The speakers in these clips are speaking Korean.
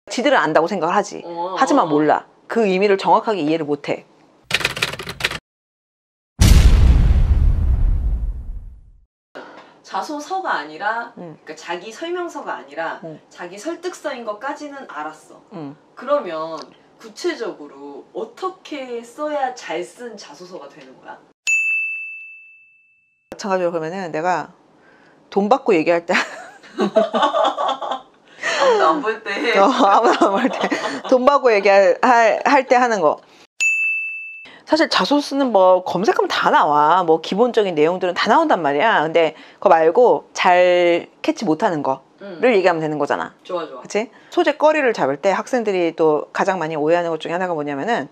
지들은 안다고 생각을 하지. 하지만 몰라. 그 의미를 정확하게 이해를 못해. 자소서가 아니라 그러니까 자기 설명서가 아니라 자기 설득서인 것까지는 알았어. 그러면 구체적으로 어떻게 써야 잘 쓴 자소서가 되는 거야? 마찬가지로 그러면은 내가 돈 받고 얘기할 때 아무도 안 볼 때 아무도 안 볼 때 돈 받고 얘기할 때 하는 거. 사실 자소서 쓰는 뭐 검색하면 다 나와. 뭐 기본적인 내용들은 다 나온단 말이야. 근데 그거 말고 잘 캐치 못하는 거를 얘기하면 되는 거잖아. 좋아 좋아. 그치? 소재거리를 잡을 때 학생들이 또 가장 많이 오해하는 것 중에 하나가 뭐냐면은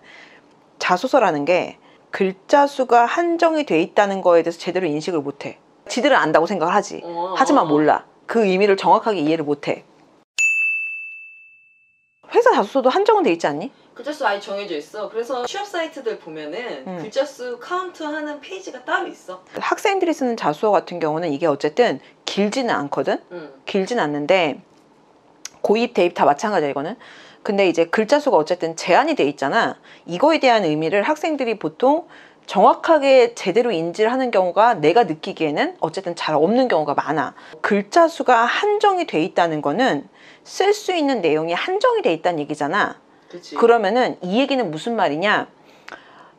자소서라는 게 글자 수가 한정이 돼 있다는 거에 대해서 제대로 인식을 못해. 지들은 안다고 생각을 하지. 하지만 몰라. 그 의미를 정확하게 이해를 못해. 회사 자소서도 한정은 돼 있지 않니? 글자 수 아예 정해져 있어. 그래서 취업 사이트들 보면은 글자 수 카운트하는 페이지가 따로 있어. 학생들이 쓰는 자소서 같은 경우는 이게 어쨌든 길지는 않거든. 길진 않는데 고입 대입 다 마찬가지야 이거는. 근데 이제 글자 수가 어쨌든 제한이 돼 있잖아. 이거에 대한 의미를 학생들이 보통 정확하게 제대로 인지를 하는 경우가 내가 느끼기에는 어쨌든 잘 없는 경우가 많아. 글자 수가 한정이 돼 있다는 거는 쓸 수 있는 내용이 한정이 돼 있다는 얘기잖아. 그치. 그러면은 이 얘기는 무슨 말이냐?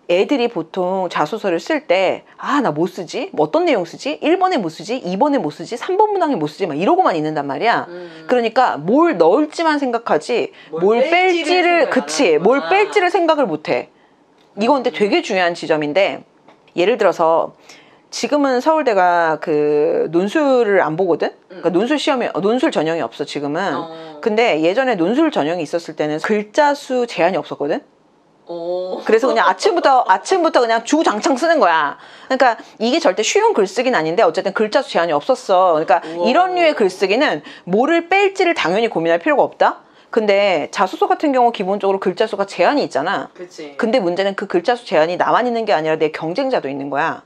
애들이 보통 자소서를 쓸 때 아, 나 뭐 쓰지? 뭐 어떤 내용 쓰지? 1번에 뭐 쓰지? 2번에 뭐 쓰지? 3번 문항에 뭐 쓰지? 막 이러고만 있는단 말이야. 그러니까 뭘 넣을지만 생각하지 뭘 뺄지를 그치 뭘 뺄지를 생각을 못해. 이거 근데 되게 중요한 지점인데 예를 들어서 지금은 서울대가 그 논술을 안 보거든. 그러니까 논술 시험이 논술 전형이 없어 지금은. 근데 예전에 논술 전형이 있었을 때는 글자 수 제한이 없었거든. 그래서 그냥 아침부터 그냥 주장창 쓰는 거야. 그러니까 이게 절대 쉬운 글쓰기는 아닌데 어쨌든 글자 수 제한이 없었어. 그러니까 이런 류의 글쓰기는 뭐를 뺄지를 당연히 고민할 필요가 없다. 근데 자소서 같은 경우 기본적으로 글자 수가 제한이 있잖아. 그치. 근데 문제는 그 글자 수 제한이 나만 있는 게 아니라 내 경쟁자도 있는 거야.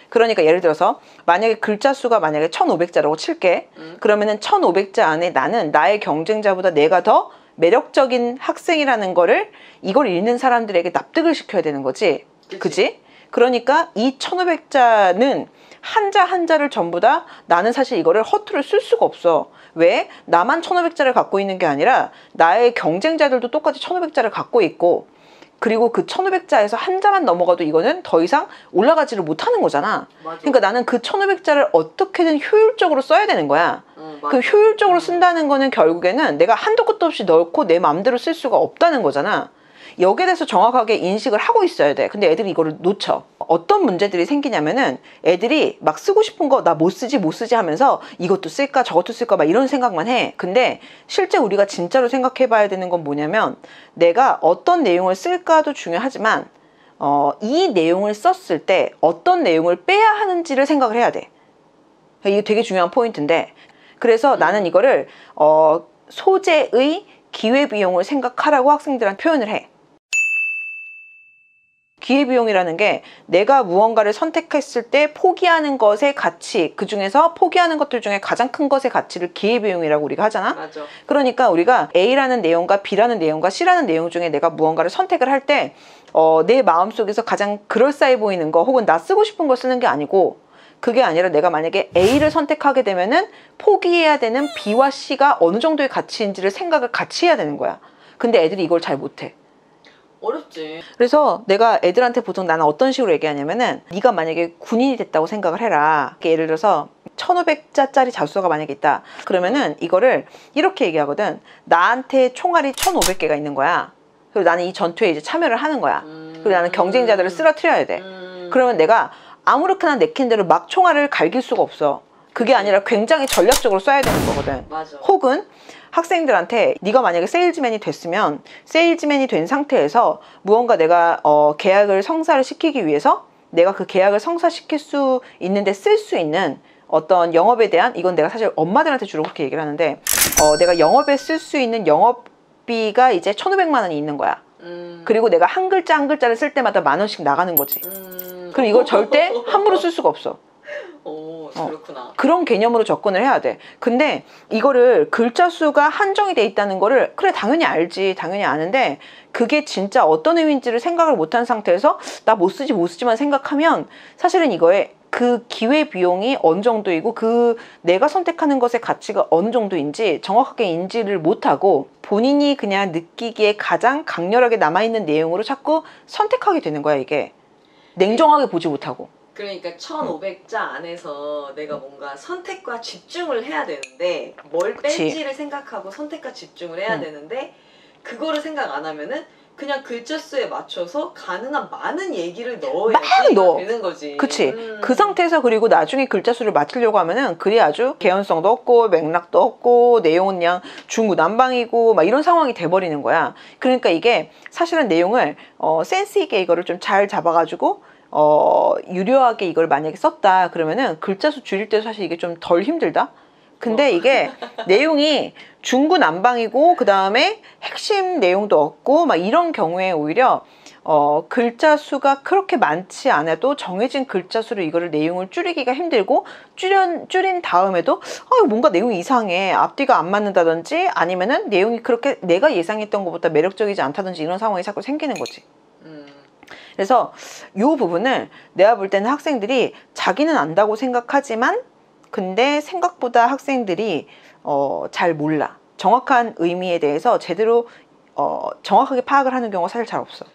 그러니까 예를 들어서 만약에 글자 수가 만약에 1500자라고 칠게. 그러면은 1500자 안에 나는 나의 경쟁자보다 내가 더 매력적인 학생이라는 거를 이걸 읽는 사람들에게 납득을 시켜야 되는 거지. 그치? 그러니까 이 1500자는 한자 한자를 전부 다 나는 사실 이거를 허투루 쓸 수가 없어. 왜? 나만 1500자를 갖고 있는 게 아니라 나의 경쟁자들도 똑같이 1500자를 갖고 있고 그리고 그 1500자에서 한자만 넘어가도 이거는 더 이상 올라가지를 못하는 거잖아. 맞아. 그러니까 나는 그 1500자를 어떻게든 효율적으로 써야 되는 거야. 그 효율적으로 쓴다는 거는 결국에는 내가 한도 끝도 없이 넣고 내 마음대로 쓸 수가 없다는 거잖아. 여기에 대해서 정확하게 인식을 하고 있어야 돼. 근데 애들이 이거를 놓쳐. 어떤 문제들이 생기냐면은 애들이 막 쓰고 싶은 거 나 못 쓰지 하면서 이것도 쓸까 저것도 쓸까 막 이런 생각만 해. 근데 실제 우리가 진짜로 생각해 봐야 되는 건 뭐냐면 내가 어떤 내용을 쓸까도 중요하지만 이 내용을 썼을 때 어떤 내용을 빼야 하는지를 생각을 해야 돼. 이게 되게 중요한 포인트인데 그래서 나는 이거를 소재의 기회비용을 생각하라고 학생들한테 표현을 해. 기회비용이라는 게 내가 무언가를 선택했을 때 포기하는 것의 가치, 그 중에서 포기하는 것들 중에 가장 큰 것의 가치를 기회비용이라고 우리가 하잖아. 맞아. 그러니까 우리가 A라는 내용과 B라는 내용과 C라는 내용 중에 내가 무언가를 선택을 할 때 내 마음속에서 가장 그럴싸해 보이는 거 혹은 나 쓰고 싶은 걸 쓰는 게 아니고 그게 아니라 내가 만약에 A를 선택하게 되면은 포기해야 되는 B와 C가 어느 정도의 가치인지를 생각을 같이 해야 되는 거야. 근데 애들이 이걸 잘 못해. 어렵지. 그래서 내가 애들한테 보통 나는 어떤 식으로 얘기하냐면은 네가 만약에 군인이 됐다고 생각을 해라. 예를 들어서 1500자짜리 자소서가 만약에 있다. 그러면은 이거를 이렇게 얘기하거든. 나한테 총알이 1500개가 있는 거야. 그리고 나는 이 전투에 이제 참여를 하는 거야. 그리고 나는 경쟁자들을 쓰러뜨려야 돼. 그러면 내가 아무렇게나 내킨 대로 막 총알을 갈길 수가 없어. 그게 아니라 굉장히 전략적으로 써야 되는 거거든. 맞아. 혹은 학생들한테 네가 만약에 세일즈맨이 됐으면 세일즈맨이 된 상태에서 무언가 내가 계약을 성사를 시키기 위해서 내가 그 계약을 성사시킬 수 있는데 쓸 수 있는 어떤 영업에 대한 이건 내가 사실 엄마들한테 주로 그렇게 얘기를 하는데 내가 영업에 쓸 수 있는 영업비가 이제 1500만 원이 있는 거야. 그리고 내가 한 글자 한 글자를 쓸 때마다 10,000원씩 나가는 거지. 그럼 이걸 절대 함부로 쓸 수가 없어. 그렇구나. 그런 개념으로 접근을 해야 돼. 근데 이거를 글자 수가 한정이 돼 있다는 거를 그래 당연히 알지, 당연히 아는데 그게 진짜 어떤 의미인지를 생각을 못한 상태에서 나 못 쓰지만 생각하면 사실은 이거에 그 기회 비용이 어느 정도이고 그 내가 선택하는 것의 가치가 어느 정도인지 정확하게 인지를 못하고 본인이 그냥 느끼기에 가장 강렬하게 남아있는 내용으로 자꾸 선택하게 되는 거야, 이게. 냉정하게 보지 못하고. 그러니까 1500자 안에서 내가 뭔가 선택과 집중을 해야 되는데 뭘 뺄지를 생각하고 선택과 집중을 해야 되는데 그거를 생각 안 하면은 그냥 글자 수에 맞춰서 가능한 많은 얘기를 넣어야지 되는 거지. 그치. 그 상태에서 그리고 나중에 글자 수를 맞추려고 하면은 글이 아주 개연성도 없고 맥락도 없고 내용은 그냥 중구난방이고 막 이런 상황이 돼버리는 거야. 그러니까 이게 사실은 내용을 센스 있게 이거를 좀 잘 잡아가지고 유려하게 이걸 만약에 썼다 그러면은 글자 수 줄일 때 사실 이게 좀 덜 힘들다. 근데 이게 내용이 중구난방이고 그 다음에 핵심 내용도 없고 막 이런 경우에 오히려 글자 수가 그렇게 많지 않아도 정해진 글자 수로 이거를 내용을 줄이기가 힘들고 줄인 다음에도 뭔가 내용이 이상해, 앞뒤가 안 맞는다든지 아니면은 내용이 그렇게 내가 예상했던 것보다 매력적이지 않다든지 이런 상황이 자꾸 생기는 거지. 그래서 이 부분을 내가 볼 때는 학생들이 자기는 안다고 생각하지만 근데 생각보다 학생들이 잘 몰라. 정확한 의미에 대해서 제대로 정확하게 파악을 하는 경우가 사실 잘 없어.